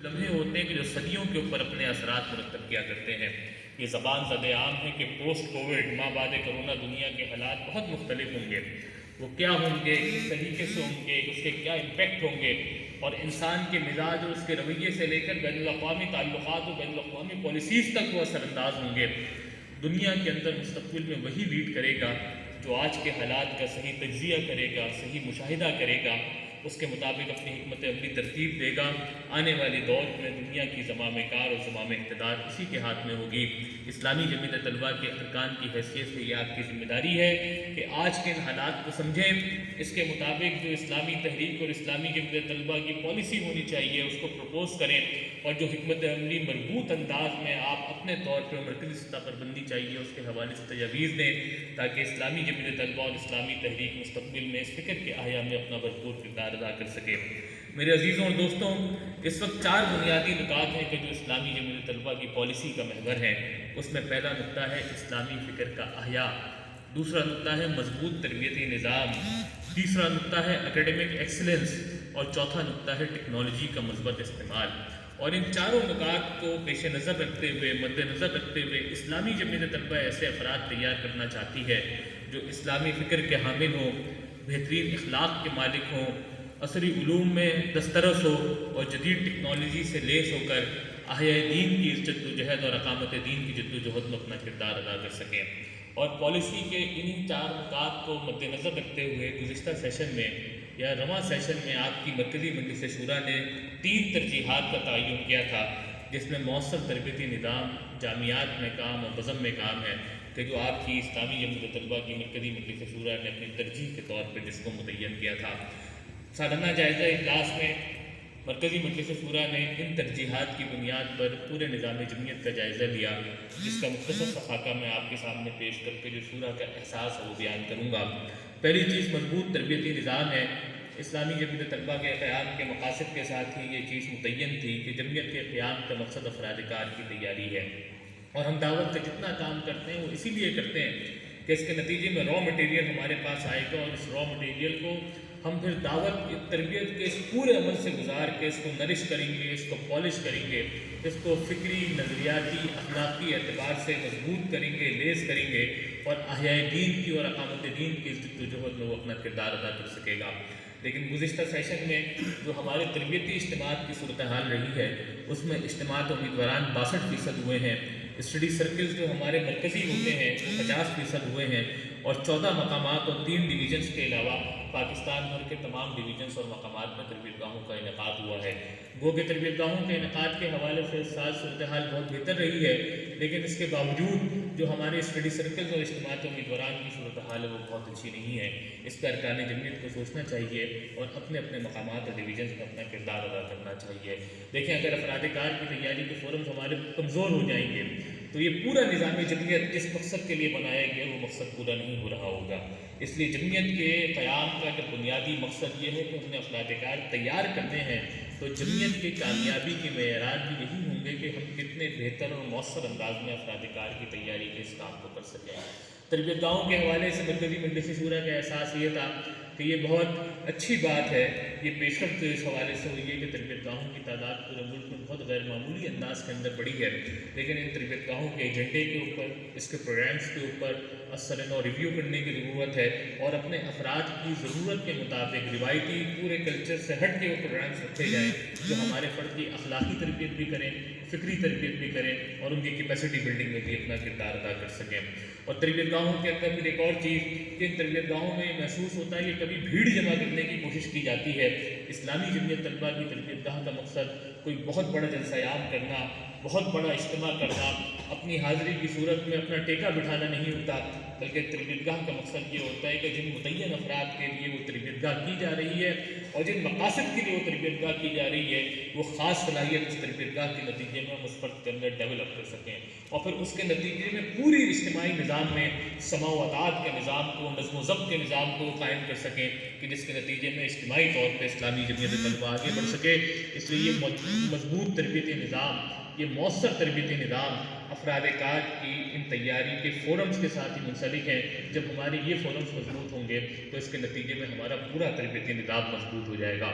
لمحے ہوتے ہیں کہ جو صدیوں کے اوپر اپنے اثرات مرتب کیا کرتے ہیں۔ یہ زبان زد عام ہے کہ پوسٹ کووڈ ماں بعد کرونا دنیا کے حالات بہت مختلف ہوں گے۔ وہ کیا ہوں گے، کس طریقے سے ہوں گے، اس کے کیا امپیکٹ ہوں گے، اور انسان کے مزاج اور اس کے رویے سے لے کر بین الاقوامی تعلقات اور بین الاقوامی پالیسیز تک وہ اثر انداز ہوں گے۔ دنیا کے اندر مستقبل میں وہی لیڈ کرے گا جو آج کے حالات کا صحیح تجزیہ کرے گا، صحیح مشاہدہ کرے گا، اس کے مطابق اپنی حکمت عملی ترتیب دے گا۔ آنے والی دور میں دنیا کی زمام کار اور زمام اقتدار اسی کے ہاتھ میں ہوگی۔ اسلامی جمعیت طلبہ کے ارکان کی حیثیت سے یہ آپ کی ذمہ داری ہے کہ آج کے ان حالات کو سمجھیں، اس کے مطابق جو اسلامی تحریک اور اسلامی جمعیت طلبہ کی پالیسی ہونی چاہیے اس کو پروپوز کریں، اور جو حکمت عملی مربوط انداز میں آپ اپنے طور پر مرکزی سطح پر بندی چاہیے اس کے حوالے سے تجاویز دیں، تاکہ اسلامی جمعیت طلبہ اور اسلامی تحریک مستقبل میں اس فکر کے احیاء میں اپنا بھرپور کردار ادا کر سکے۔ میرے عزیزوں اور دوستوں، اس وقت 4 بنیادی نکات ہیں کہ جو اسلامی جمعیت طلبہ کی پالیسی کا محور ہے۔ اس میں پہلا نقطہ ہے اسلامی فکر کا احیاء، دوسرا نقطہ ہے مضبوط تربیتی نظام، تیسرا نقطہ ہے اکیڈمک ایکسلنس، اور چوتھا نقطہ ہے ٹیکنالوجی کا مثبت استعمال۔ اور ان چاروں نکات کو پیش نظر رکھتے ہوئے، مد نظر رکھتے ہوئے، اسلامی جمعیت طلبہ ایسے افراد تیار کرنا چاہتی ہے جو اسلامی فکر کے حامل ہوں، بہترین اخلاق کے مالک ہوں، عصری علوم میں دسترس ہو، اور جدید ٹیکنالوجی سے لیس ہو کر احیاء دین کی جد و جہد اور اقامت دین کی جد و جہد میں اپنا کردار ادا کر سکیں۔ اور پالیسی کے انہی 4 نکات کو مد نظر رکھتے ہوئے گزشتہ سیشن میں یا رواں سیشن میں آپ کی مرکزی مجلس شورا نے 3 ترجیحات کا تعین کیا تھا، جس میں مؤثر تربیتی نظام، جامعات میں کام اور بزم میں کام ہے، کہ جو آپ کی اسلامی جمعیت طلبہ کی مرکزی مجلس شورا نے اپنی ترجیح کے طور پر جس کو متعین کیا تھا۔ سالانہ جائزہ اجلاس میں مرکزی مجلس شورا نے ان ترجیحات کی بنیاد پر پورے نظام جمعیت کا جائزہ لیا، جس کا مختصر سا خاکہ میں آپ کے سامنے پیش کر کے جو شورا کا احساس ہے وہ بیان کروں گا۔ پہلی چیز مضبوط تربیتی نظام ہے۔ اسلامی جمعیت طلبہ کے قیام کے مقاصد کے ساتھ ہی یہ چیز متعین تھی کہ جمعیت کے قیام کا مقصد افراد کار کی تیاری ہے، اور ہم دعوت کا جتنا کام کرتے ہیں وہ اسی لیے کرتے ہیں کہ اس کے نتیجے میں را مٹیریل ہمارے پاس آئے گا، اور اس را مٹیریل کو ہم پھر دعوت کی تربیت کے اس پورے عمل سے گزار کے اس کو نرش کریں گے، اس کو پالش کریں گے، اس کو فکری، نظریاتی، اخلاقی اعتبار سے مضبوط کریں گے، لیس کریں گے، اور احیاء دین کی اور اقامت دین کی جد و جہد میں وہ اپنا کردار ادا کر سکے گا۔ لیکن گزشتہ سیشن میں جو ہمارے تربیتی اجتماعات کی صورتحال رہی ہے، اس میں اجتماعات امیدواران 62% ہوئے ہیں، اسٹڈی سرکلز جو ہمارے مرکزی ہوتے ہیں وہ 50% ہوئے ہیں، اور 14 مقامات اور 3 ڈویژنس کے علاوہ پاکستان بھر کے تمام ڈویژنس اور مقامات میں تربیت گاہوں کا انعقاد ہوا ہے۔ گو کہ تربیت گاہوں کے انعقاد کے حوالے سے اس سال صورتحال بہت بہتر رہی ہے، لیکن اس کے باوجود جو ہمارے اسٹڈی سرکلز اور اجتماعات امیدواران کی صورتحال ہے وہ بہت اچھی نہیں ہے۔ اس پر ارکان جمعیت کو سوچنا چاہیے اور اپنے اپنے مقامات اور ڈویژنس میں اپنا کردار ادا کرنا چاہیے۔ دیکھیں، اگر افراد کار کی تیاری کے فورمز ہمارے کمزور ہو جائیں گے تو یہ پورا نظام جمعیت جس مقصد کے لیے بنایا گیا وہ مقصد پورا نہیں ہو رہا ہوگا۔ اس لیے جمعیت کے قیام کا جو بنیادی مقصد یہ ہے کہ ہم نے افراد کار تیار کرنے ہیں، تو جمعیت کی کامیابی کے معیارات بھی یہی ہوں گے کہ ہم کتنے بہتر اور مؤثر انداز میں افراد کار کی تیاری کے اس کام کو کر سکیں۔ تربیت گاہوں کے حوالے سے مرکزی مجلس شورا کا احساس یہ تھا کہ یہ بہت اچھی بات ہے، یہ پیش رفت اس حوالے سے ہوئی ہے کہ تربیت گاہوں کی تعداد پورے ملک میں بہت غیر معمولی انداز کے اندر بڑھی ہے، لیکن ان تربیت گاہوں کے ایجنڈے کے اوپر، اس کے پروگرامز کے اوپر اثر نو ریویو کرنے کی ضرورت ہے، اور اپنے افراد کی ضرورت کے مطابق روایتی پورے کلچر سے ہٹ کے وہ پروگرامز رکھے جائیں جو ہمارے فرد کی اخلاقی تربیت بھی کریں، فکری تربیت بھی کریں، اور ان کی کیپیسٹی بلڈنگ میں بھی اپنا کردار ادا کر سکیں۔ اور تربیت گاہوں کے اندر بھی ایک اور چیز کہ ان تربیت گاہوں میں محسوس ہوتا ہے کہ کبھی بھیڑ جمع کرنے کی کوشش کی جاتی ہے۔ اسلامی جمعیت طلبہ کی تربیت گاہ کا مقصد کوئی بہت بڑا جلسہ عام کرنا، بہت بڑا اجتماع کرنا، اپنی حاضری کی صورت میں اپنا ٹیکہ بٹھانا نہیں ہوتا، بلکہ تربیت گاہ کا مقصد یہ ہوتا ہے کہ جن متعین افراد کے لیے وہ تربیت گاہ کی جا رہی ہے اور جن مقاصد کے لیے وہ تربیت گاہ کی جا رہی ہے، وہ خاص صلاحیت اس تربیت گاہ کے نتیجے میں اس فرد کے اندر ڈیولپ کر سکیں، اور پھر اس کے نتیجے میں پوری اجتماعی نظام میں سماوات کے نظام کو، نظم و ضبط کے نظام کو قائم کر سکیں، کہ جس کے نتیجے میں اجتماعی طور پہ اسلامی جمعیت طلبہ آگے بڑھ سکے۔ اس لیے یہ مضبوط تربیتی نظام، یہ مؤثر تربیتی نظام افراد کار کی ان تیاری کے فورمز کے ساتھ ہی منسلک ہیں۔ جب ہماری یہ فورمز مضبوط ہوں گے تو اس کے نتیجے میں ہمارا پورا تربیتی نظام مضبوط ہو جائے گا۔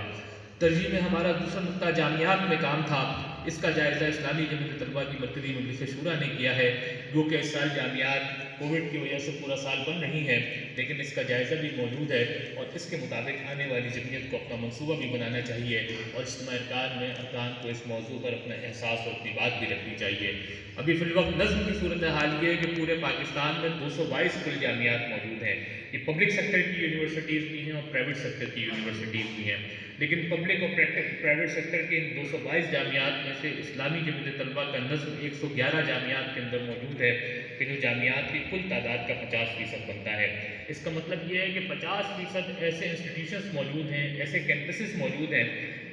ترجیح میں ہمارا دوسرا نقطہ جامعات میں کام تھا، اس کا جائزہ اسلامی جمعیت طلبہ کی مرکزی مجلس شورا نے کیا ہے، جو کہ اس سال جامعات کووڈ کی وجہ سے پورا سال بند نہیں ہے، لیکن اس کا جائزہ بھی موجود ہے اور اس کے مطابق آنے والی جمعیت کو اپنا منصوبہ بھی بنانا چاہیے اور اجتماع ارکان کو اس موضوع پر اپنا احساس اور اپنی بات بھی رکھنی چاہیے۔ ابھی فی الوقت نظم کی صورتحال یہ ہے کہ پورے پاکستان میں 222 کل جامعات موجود ہیں، یہ پبلک سیکٹر کی یونیورسٹیز بھی ہیں اور پرائیویٹ سیکٹر کی یونیورسٹیز بھی ہیں، لیکن پبلک اور پرائیویٹ سیکٹر کے ان 222 جامعات میں سے اسلامی جمعیت طلبہ کا نظم 111 جامعات کے اندر موجود ہے کہ جو جامعات کی کل تعداد کا 50% بنتا ہے۔ اس کا مطلب یہ ہے کہ 50% ایسے انسٹیٹیوشنز موجود ہیں، ایسے کیمپسز موجود ہیں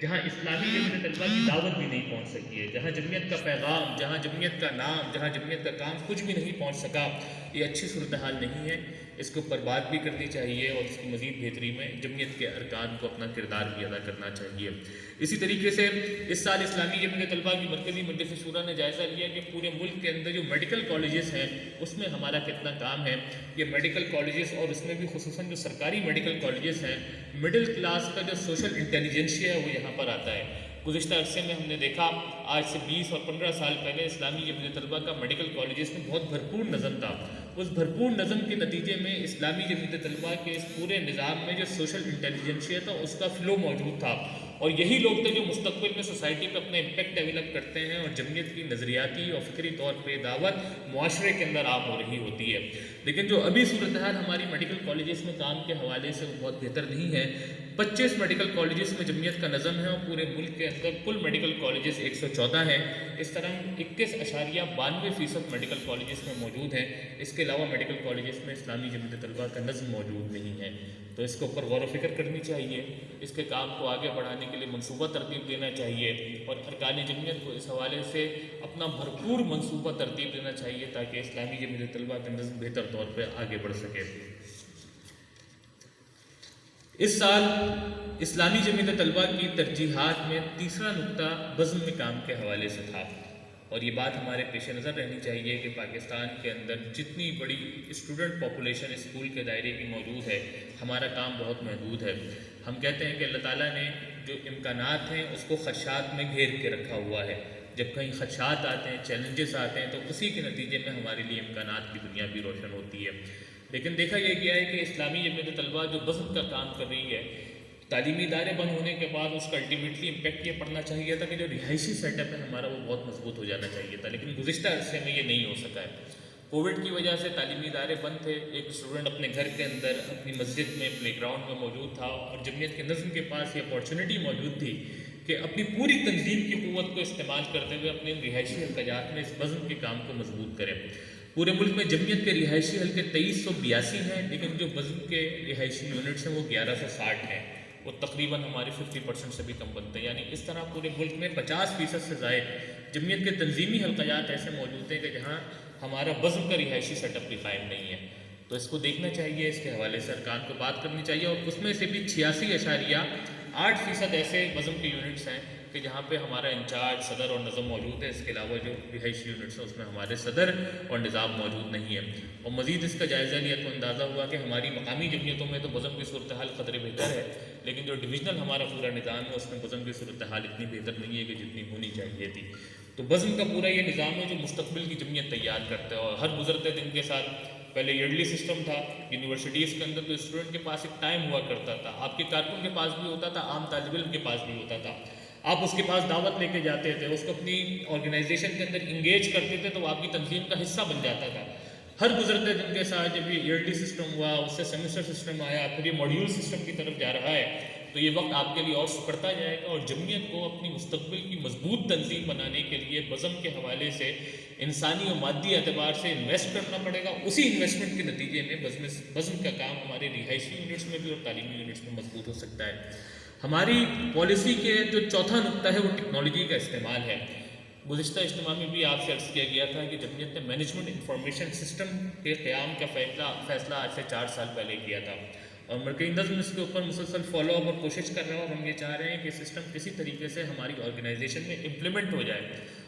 جہاں اسلامی جمعیت طلبہ کی دعوت بھی نہیں پہنچ سکی ہے، جہاں جمعیت کا پیغام، جہاں جمعیت کا نام، جہاں جمعیت کا کام کچھ بھی نہیں پہنچ سکا۔ یہ اچھی صورتحال نہیں ہے، اس کے اوپر بات بھی کرنی چاہیے اور اس کی مزید بہتری میں جمعیت کے ارکان کو اپنا کردار بھی ادا کرنا چاہیے۔ اسی طریقے سے اس سال اسلامی جمعیت طلبہ کی مرکزی مجلس شورا نے جائزہ لیا کہ پورے ملک کے اندر جو میڈیکل کالجز ہیں اس میں ہمارا کتنا کام ہے۔ یہ میڈیکل کالجز اور اس میں بھی خصوصاً جو سرکاری میڈیکل کالجز ہیں، مڈل کلاس کا جو سوشل انٹیلیجنشیا ہے وہ یہاں پر آتا ہے۔ گزشتہ عرصے میں ہم نے دیکھا آج سے 20 اور 15 سال پہلے اسلامی جمعیت طلبہ کا میڈیکل کالجز میں بہت بھرپور نظم تھا، اس بھرپور نظم کے نتیجے میں اسلامی جمعیت طلبہ کے اس پورے نظام میں جو سوشل انٹیلیجنشیا تھا اس کا فلو موجود تھا، اور یہی لوگ تھے جو مستقبل میں سوسائٹی پہ اپنا امپیکٹ ڈیولپ کرتے ہیں اور جمعیت کی نظریاتی اور فکری طور پہ دعوت معاشرے کے اندر عام ہو رہی ہوتی ہے۔ لیکن جو ابھی صورتحال ہماری میڈیکل کالجز میں کام کے حوالے سے وہ بہت بہتر نہیں ہے۔ 25 میڈیکل کالجز میں جمعیت کا نظم ہے اور پورے ملک کے اندر کل میڈیکل کالجز 114 ہیں، اس طرح 21.92% میڈیکل کالجز میں موجود ہیں۔ اس کے علاوہ میڈیکل کالجز میں اسلامی جمعیت طلبہ کا نظم موجود نہیں ہے، تو اس کے اوپر غور و فکر کرنی چاہیے، اس کے کام کو آگے بڑھانے کے لیے منصوبہ ترتیب دینا چاہیے اور ارکان جمعیت کو اس حوالے سے اپنا بھرپور منصوبہ ترتیب دینا چاہیے تاکہ اسلامی جمعیت طلبہ کا نظم بہتر طور پہ آگے بڑھ سکے۔ اس سال اسلامی جمعیت طلبہ کی ترجیحات میں تیسرا نقطہ بزم میں کام کے حوالے سے تھا، اور یہ بات ہمارے پیش نظر رہنی چاہیے کہ پاکستان کے اندر جتنی بڑی اسٹوڈنٹ پاپولیشن اسکول کے دائرے کی موجود ہے، ہمارا کام بہت محدود ہے۔ ہم کہتے ہیں کہ اللہ تعالیٰ نے جو امکانات ہیں اس کو خدشات میں گھیر کے رکھا ہوا ہے، جب کہیں خدشات آتے ہیں، چیلنجز آتے ہیں، تو اسی کے نتیجے میں ہمارے لیے امکانات کی دنیا بھی روشن ہوتی ہے۔ لیکن دیکھا یہ گیا ہے کہ اسلامی جمعیت طلبہ جو بزم کا کام کر رہی ہے، تعلیمی ادارے بند ہونے کے بعد اس کا الٹیمیٹلی امپیکٹ یہ پڑنا چاہیے تھا کہ جو رہائشی سیٹ اپ ہے ہمارا وہ بہت مضبوط ہو جانا چاہیے تھا، لیکن گزشتہ عرصے میں یہ نہیں ہو سکا ہے۔ کووڈ کی وجہ سے تعلیمی ادارے بند تھے، ایک اسٹوڈنٹ اپنے گھر کے اندر اپنی مسجد میں پلے گراؤنڈ میں موجود تھا اور جمعیت کے نظم کے پاس یہ اپارچونیٹی موجود تھی کہ اپنی پوری تنظیم کی قوت کو استعمال کرتے ہوئے اپنے رہائشی حلقات میں اس بزم کے کام کو مضبوط کرے۔ پورے ملک میں جمعیت کے رہائشی حلقے 2382 ہیں، لیکن جو بزم کے رہائشی یونٹس ہیں وہ 1160 ہیں، وہ تقریباً ہمارے 50% سے بھی کم بنتے ہیں۔ یعنی اس طرح پورے ملک میں 50% سے زائد جمعیت کے تنظیمی حلقات ایسے موجود ہیں کہ جہاں ہمارا بزم کا رہائشی سیٹ اپ بھی قائم نہیں ہے، تو اس کو دیکھنا چاہیے، اس کے حوالے سے ارکان کو بات کرنی چاہیے، اور اس میں سے بھی 86.8% ایسے بزم کے یونٹس ہیں کہ جہاں پہ ہمارا انچارج، صدر اور نظم موجود ہے۔ اس کے علاوہ جو رہائشی یونٹس ہیں اس میں ہمارے صدر اور نظام موجود نہیں ہے۔ اور مزید اس کا جائزہ لیا تو اندازہ ہوا کہ ہماری مقامی جمعیتوں میں تو بزم کی صورتحال قدرے بہتر ہے، لیکن جو ڈویژنل ہمارا پورا نظام ہے اس میں بزم کی صورتحال اتنی بہتر نہیں ہے کہ جتنی ہونی چاہیے تھی۔ تو بزم کا پورا یہ نظام ہے جو مستقبل کی جمعیت تیار کرتا ہے، اور ہر گزرتے دن کے ساتھ پہلے ایئرلی سسٹم تھا یونیورسٹیز کے اندر، تو اسٹوڈنٹ کے پاس ایک ٹائم ہوا کرتا تھا، آپ کے کارکن کے پاس بھی ہوتا تھا، عام طالب علم کے پاس بھی ہوتا تھا، آپ اس کے پاس دعوت لے کے جاتے تھے، اس کو اپنی آرگنائزیشن کے اندر انگیج کرتے تھے تو وہ آپ کی تنظیم کا حصہ بن جاتا تھا۔ ہر گزرتے دن کے ساتھ جب یہ ایئرلی سسٹم ہوا، اس سے سیمسٹر سسٹم آیا، پھر یہ ماڈیول سسٹم کی طرف جا رہا ہے، تو یہ وقت آپ کے لیے اور سکڑتا جائے گا، اور جمعیت کو اپنی مستقبل کی مضبوط تنظیم بنانے کے لیے بزم کے حوالے سے انسانی اور مادی اعتبار سے انویسٹ کرنا پڑے گا۔ اسی انویسٹمنٹ کے نتیجے میں بزم کا کام ہمارے رہائشی یونٹس میں بھی اور تعلیمی یونٹس میں مضبوط ہو سکتا ہے۔ ہماری پالیسی کے جو چوتھا نقطہ ہے وہ ٹیکنالوجی کا استعمال ہے۔ گزشتہ اجتماع میں بھی آپ سے عرض کیا گیا تھا کہ جمعیت نے مینجمنٹ انفارمیشن سسٹم کے قیام کا فیصلہ آج سے 4 سال پہلے کیا تھا، اور مرکزی نظم اس کے اوپر مسلسل فالو اپ اور کوشش کر رہا ہے، اور ہم یہ چاہ رہے ہیں کہ سسٹم کسی طریقے سے ہماری آرگنائزیشن میں امپلیمنٹ ہو جائے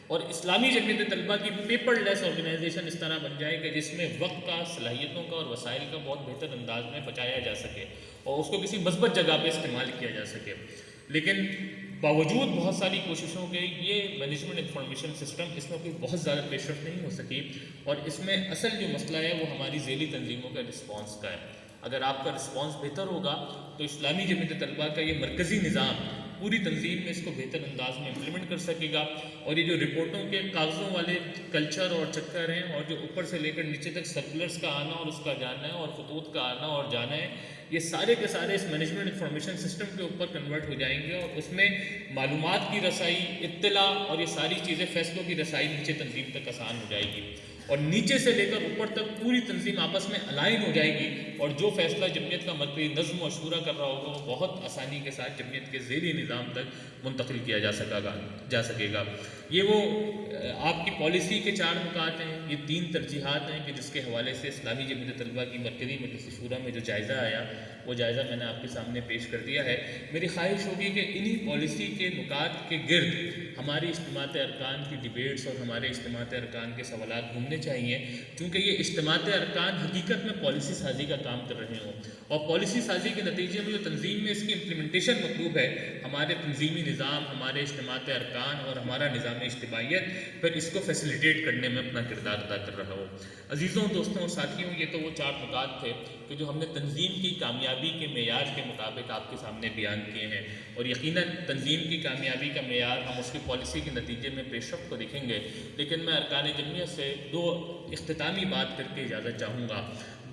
اور اسلامی جمعیت طلبہ کی پیپر لیس آرگنائزیشن اس طرح بن جائے کہ جس میں وقت کا، صلاحیتوں کا اور وسائل کا بہت بہتر انداز میں بچایا جا سکے اور اس کو کسی مثبت جگہ پہ استعمال کیا جا سکے۔ لیکن باوجود بہت ساری کوششوں کے یہ مینجمنٹ انفارمیشن سسٹم اس میں کوئی بہت زیادہ پیش رفت نہیں ہو سکی، اور اس میں اصل جو مسئلہ ہے وہ ہماری ذیلی تنظیموں کا رسپانس کا ہے۔ اگر آپ کا رسپانس بہتر ہوگا تو اسلامی جمعیت طلبہ کا یہ مرکزی نظام پوری تنظیم میں اس کو بہتر انداز میں امپلیمنٹ کر سکے گا، اور یہ جو رپورٹوں کے کاغذوں والے کلچر اور چکر ہیں، اور جو اوپر سے لے کر نیچے تک سرکولرز کا آنا اور اس کا جانا ہے، اور خطوط کا آنا اور جانا ہے، یہ سارے کے سارے اس مینجمنٹ انفارمیشن سسٹم کے اوپر کنورٹ ہو جائیں گے، اور اس میں معلومات کی رسائی، اطلاع اور یہ ساری چیزیں، فیصلوں کی رسائی نیچے تنظیم تک آسان ہو جائے گی، اور نیچے سے لے کر اوپر تک پوری تنظیم آپس میں الائن ہو جائے گی، اور جو فیصلہ جمعیت کا مرکزی نظم و شورا کر رہا ہوگا وہ بہت آسانی کے ساتھ جمعیت کے ذیلی نظام تک منتقل کیا جا سکے گا۔ یہ وہ آپ کی پالیسی کے 4 نکات ہیں، یہ 3 ترجیحات ہیں کہ جس کے حوالے سے اسلامی جمعیت طلبہ کی مرکزی مجلس شورا میں جو جائزہ آیا وہ جائزہ میں نے آپ کے سامنے پیش کر دیا ہے۔ میری خواہش ہوگی کہ انہی پالیسی کے نکات کے گرد ہماری اجتماعات ارکان کی ڈیبیٹس اور ہمارے اجتماعات ارکان کے سوالات گھومنے چاہیے، کیونکہ یہ اجتماعات ارکان حقیقت میں پالیسی سازی کا کام کر رہے ہوں، اور پالیسی سازی کے نتیجے میں جو تنظیم میں اس کی امپلیمنٹیشن مطلوب ہے، ہمارے تنظیمی نظام، ہمارے اجتماعات ارکان اور ہمارا نظام اجتماعیت پھر اس کو فیسیلیٹیٹ کرنے میں اپنا کردار ادا کر رہا ہو۔ عزیزوں، دوستوں اور ساتھیوں، یہ تو وہ 4 نکات تھے کہ جو ہم نے تنظیم کی کامیابی کے معیار کے مطابق آپ کے سامنے بیان کیے ہیں، اور یقیناً تنظیم کی کامیابی کا معیار ہم اس کی پالیسی کے نتیجے میں پیش رفت کو دیکھیں گے، لیکن میں ارکان جمعیت سے 2 اختتامی بات کر کے اجازت چاہوں گا۔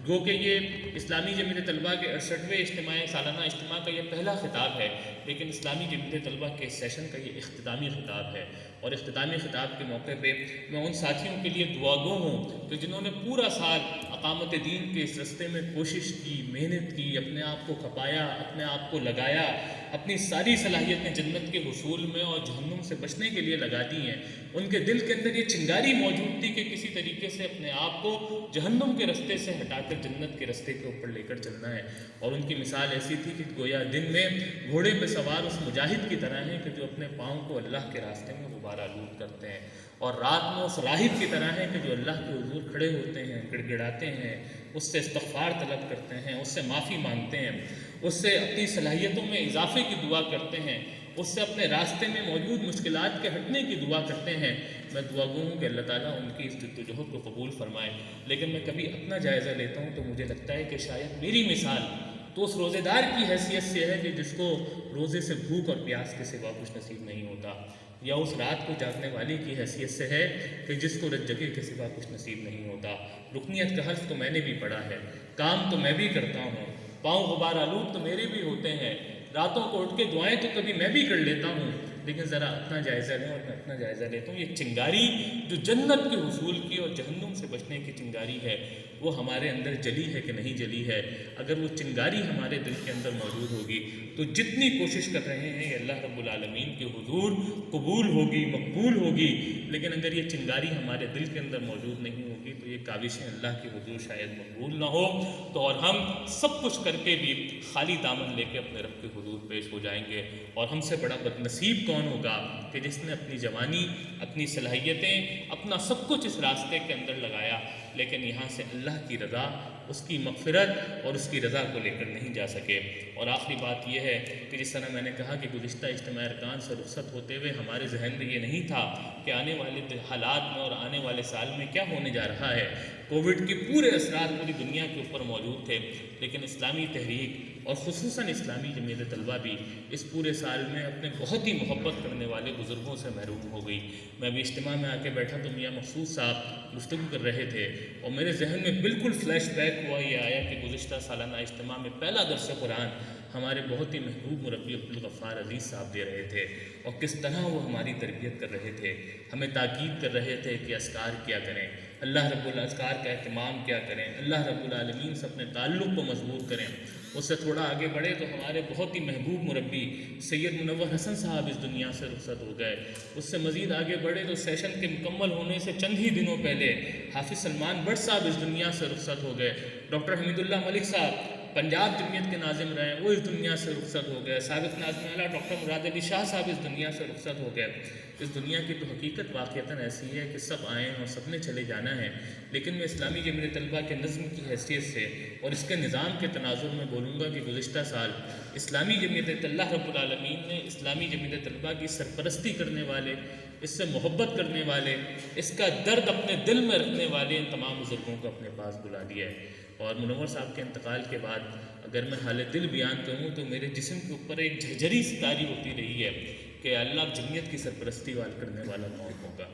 گو کہ یہ اسلامی جمعیت طلبہ کے 68ویں سالانہ اجتماع کا یہ پہلا خطاب ہے، لیکن اسلامی جمعیت طلبہ کے سیشن کا یہ اختتامی خطاب ہے، اور اختتامی خطاب کے موقع پہ میں ان ساتھیوں کے لیے دعا گو ہوں کہ جنہوں نے پورا سال اقامت دین کے اس رستے میں کوشش کی، محنت کی، اپنے آپ کو کھپایا، اپنے آپ کو لگایا، اپنی ساری صلاحیتیں جنت کے حصول میں اور جہنم سے بچنے کے لیے لگا دی ہیں۔ ان کے دل کے اندر یہ چنگاری موجود تھی کہ کسی طریقے سے اپنے آپ کو جہنم کے رستے سے ہٹا کر جنت کے رستے کے اوپر لے کر چلنا ہے، اور ان کی مثال ایسی تھی کہ گویا دن میں گھوڑے پہ سوار اس مجاہد کی طرح ہیں کہ جو اپنے پاؤں کو اللہ کے راستے میں غبار آلود کرتے ہیں، اور رات میں اس راہب کی طرح ہیں کہ جو اللہ کے حضور کھڑے ہوتے ہیں، گڑ گڑاتے ہیں، اس سے استغفار طلب کرتے ہیں، اس سے معافی مانگتے ہیں، اس سے اپنی صلاحیتوں میں اضافے کی دعا کرتے ہیں، اس سے اپنے راستے میں موجود مشکلات کے ہٹنے کی دعا کرتے ہیں۔ میں دعا گو ہوں کہ اللہ تعالیٰ ان کی اس جدوجہد کو قبول فرمائے، لیکن میں کبھی اپنا جائزہ لیتا ہوں تو مجھے لگتا ہے کہ شاید میری مثال تو اس روزے دار کی حیثیت سے ہے کہ جس کو روزے سے بھوک اور پیاس کے سوا کچھ نصیب نہیں ہوتا، یا اس رات کو جاگنے والی کی حیثیت سے ہے کہ جس کو رت جگے کے سوا کچھ نصیب نہیں ہوتا۔ رکنیت کا حلف تو میں نے بھی پڑھا ہے، کام تو میں بھی کرتا ہوں، پاؤں غبار آلود تو میرے بھی ہوتے ہیں، راتوں کو اٹھ کے دعائیں تو کبھی میں بھی کر لیتا ہوں، لیکن ذرا اپنا جائزہ لیں، اور میں اپنا جائزہ لیتا ہوں۔ یہ چنگاری جو جنت کے حصول کی اور جہنم سے بچنے کی چنگاری ہے، وہ ہمارے اندر جلی ہے کہ نہیں جلی ہے؟ اگر وہ چنگاری ہمارے دل کے اندر موجود ہوگی تو جتنی کوشش کر رہے ہیں یہ اللہ رب العالمین کے حضور قبول ہوگی، مقبول ہوگی، لیکن اگر یہ چنگاری ہمارے دل کے اندر موجود نہیں ہوگی تو یہ کاوشیں اللہ کے حضور شاید مقبول نہ ہو، تو اور ہم سب کچھ کر کے بھی خالی دامن لے کے اپنے رب کے حضور پیش ہو جائیں گے، اور ہم سے بڑا بد نصیب کون ہوگا کہ جس نے اپنی جوانی، اپنی صلاحیتیں، اپنا سب کچھ اس راستے کے اندر لگایا، لیکن یہاں سے اللہ کی رضا، اس کی مغفرت اور اس کی رضا کو لے کر نہیں جا سکے۔ اور آخری بات یہ ہے کہ جس طرح میں نے کہا کہ گزشتہ اجتماع ارکان سے رخصت ہوتے ہوئے ہمارے ذہن میں یہ نہیں تھا کہ آنے والے حالات میں اور آنے والے سال میں کیا ہونے جا رہا ہے، کووڈ کے پورے اثرات پوری دنیا کے اوپر موجود تھے، لیکن اسلامی تحریک اور خصوصاً اسلامی جمعیت طلبہ بھی اس پورے سال میں اپنے بہت ہی محبت کرنے والے بزرگوں سے محروم ہو گئی۔ میں بھی اجتماع میں آ کے بیٹھا تو میاں مقصود صاحب گفتگو کر رہے تھے، اور میرے ذہن میں بالکل فلیش بیک ہوا، یہ آیا کہ گزشتہ سالانہ اجتماع میں پہلا درس قرآن ہمارے بہت ہی محبوب مربی عبدالغفار عزیز صاحب دے رہے تھے، اور کس طرح وہ ہماری تربیت کر رہے تھے، ہمیں تاکید کر رہے تھے کہ اذکار کیا کریں، اللہ رب الاذکار کا اہتمام کیا کریں، اللہ رب العالمین سے اپنے تعلق کو مضبوط کریں۔ اس سے تھوڑا آگے بڑھے تو ہمارے بہت ہی محبوب مربی سید منور حسن صاحب اس دنیا سے رخصت ہو گئے۔ اس سے مزید آگے بڑھے تو سیشن کے مکمل ہونے سے چند ہی دنوں پہلے حافظ سلمان بٹ صاحب اس دنیا سے رخصت ہو گئے۔ ڈاکٹر حمید اللہ ملک صاحب پنجاب جمعیت کے ناظم رہے ہیں، وہ اس دنیا سے رخصت ہو گئے، سابق ناظم اعلیٰ ڈاکٹر مراد علی شاہ صاحب اس دنیا سے رخصت ہو گئے۔ اس دنیا کی تو حقیقت واقعتاً ایسی ہے کہ سب آئیں اور سب نے چلے جانا ہے، لیکن میں اسلامی جمعیت طلبہ کے نظم کی حیثیت سے اور اس کے نظام کے تناظر میں بولوں گا کہ گزشتہ سال اسلامی جمعیت اللہ رب العالمین نے اسلامی جمعیت طلبہ کی سرپرستی کرنے والے، اس سے محبت کرنے والے، اس کا درد اپنے دل میں رکھنے والے ان تمام بزرگوں کو اپنے پاس بلا لیا ہے۔ اور منور صاحب کے انتقال کے بعد اگر میں حال دل بیان کروں تو میرے جسم کے اوپر ایک جھرجھری سی تاری ہوتی رہی ہے کہ اللہ جمعیت کی سرپرستی کرنے والا کون ہوگا،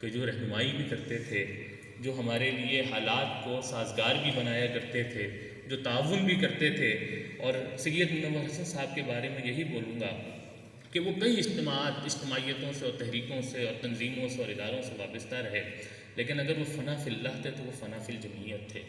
کہ جو رہنمائی بھی کرتے تھے، جو ہمارے لیے حالات کو سازگار بھی بنایا کرتے تھے، جو تعاون بھی کرتے تھے۔ اور سید منور حسن صاحب کے بارے میں یہی بولوں گا کہ وہ کئی اجتماعیتوں سے اور تحریکوں سے اور تنظیموں سے اور اداروں سے وابستہ رہے، لیکن اگر وہ فنا فی اللہ تھے تو وہ فنا فی الجمعیت تھے۔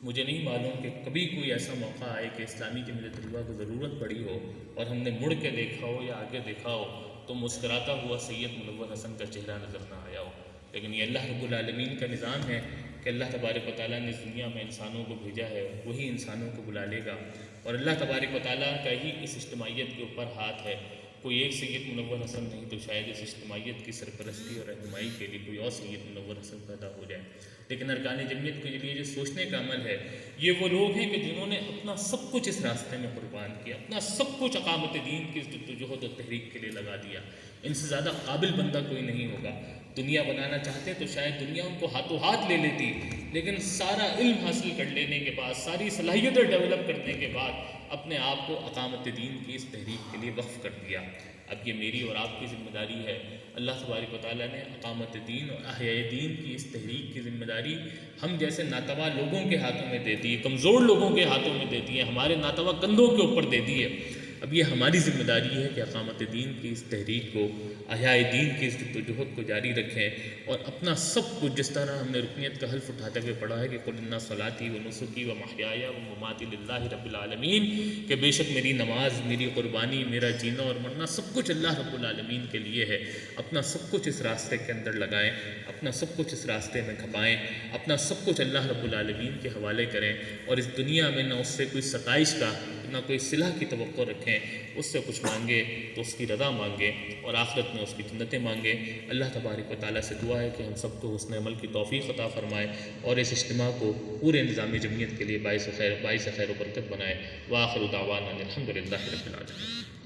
مجھے نہیں معلوم کہ کبھی کوئی ایسا موقع آئے کہ اسلامی جمعیت طلبہ کو ضرورت پڑی ہو اور ہم نے مڑ کے دیکھا ہو یا آگے دیکھا ہو تو مسکراتا ہوا سید منور حسن کا چہرہ نظر نہ آیا ہو۔ لیکن یہ اللہ رب العالمین کا نظام ہے کہ اللہ تبارک و تعالیٰ نے اس دنیا میں انسانوں کو بھیجا ہے، وہی انسانوں کو بلا لے گا، اور اللہ تبارک و تعالیٰ کا ہی اس اجتماعیت کے اوپر ہاتھ ہے۔ کوئی ایک سید منور حسن نہیں تو شاید اس اجتماعیت کی سرپرستی اور رہنمائی کے لیے کوئی اور سید منور حسن پیدا ہو جائے۔ لیکن ارکان جمعیت کے لیے جو سوچنے کا عمل ہے، یہ وہ لوگ ہیں کہ جنہوں نے اپنا سب کچھ اس راستے میں قربان کیا، اپنا سب کچھ اقامت دین کی جدوجہد و تحریک کے لیے لگا دیا۔ ان سے زیادہ قابل بندہ کوئی نہیں ہوگا۔ دنیا بنانا چاہتے تو شاید دنیا ان کو ہاتھوں ہاتھ لے لیتی، لیکن سارا علم حاصل کر لینے کے بعد، ساری صلاحیتیں ڈیولپ کرنے کے بعد اپنے آپ کو اقامت دین کی اس تحریک کے لیے وقف کر دیا۔ اب یہ میری اور آپ کی ذمہ داری ہے۔ اللہ تبارک و تعالیٰ نے اقامت دین اور احیاء دین کی اس تحریک کی ذمہ داری ہم جیسے ناتواں لوگوں کے ہاتھوں میں دے دی ہے، کمزور لوگوں کے ہاتھوں میں دے دی ہے، ہمارے ناتواں کندھوں کے اوپر دے دی ہے۔ اب یہ ہماری ذمہ داری ہے کہ اقامت دین کی اس تحریک کو، احیاء دین کی اس جدوجہد کو جاری رکھیں، اور اپنا سب کچھ جس طرح ہم نے رکنیت کا حلف اٹھاتے ہوئے پڑھا ہے کہ قل ان صلاتی و نسکی و محیایا و مماتی للہ رب العالمین، کہ بے شک میری نماز، میری قربانی، میرا جینا اور مرنا سب کچھ اللہ رب العالمین کے لیے ہے۔ اپنا سب کچھ اس راستے کے اندر لگائیں، اپنا سب کچھ اس راستے میں کھپائیں، اپنا سب کچھ اللہ رب العالمین کے حوالے کریں، اور اس دنیا میں نہ اس سے کوئی ستائش کا، نہ کوئی صلح کی توقع رکھیں، اس سے کچھ مانگے تو اس کی رضا مانگے، اور آخرت میں اس کی جنتیں مانگے۔ اللہ تبارک و تعالیٰ سے دعا ہے کہ ہم سب کو حسن عمل کی توفیق عطا فرمائے، اور اس اجتماع کو پورے نظام جمعیت کے لیے باعث خیر و برکت بنائے۔ وآخر دعوانا الحمد للہ رب العالمین۔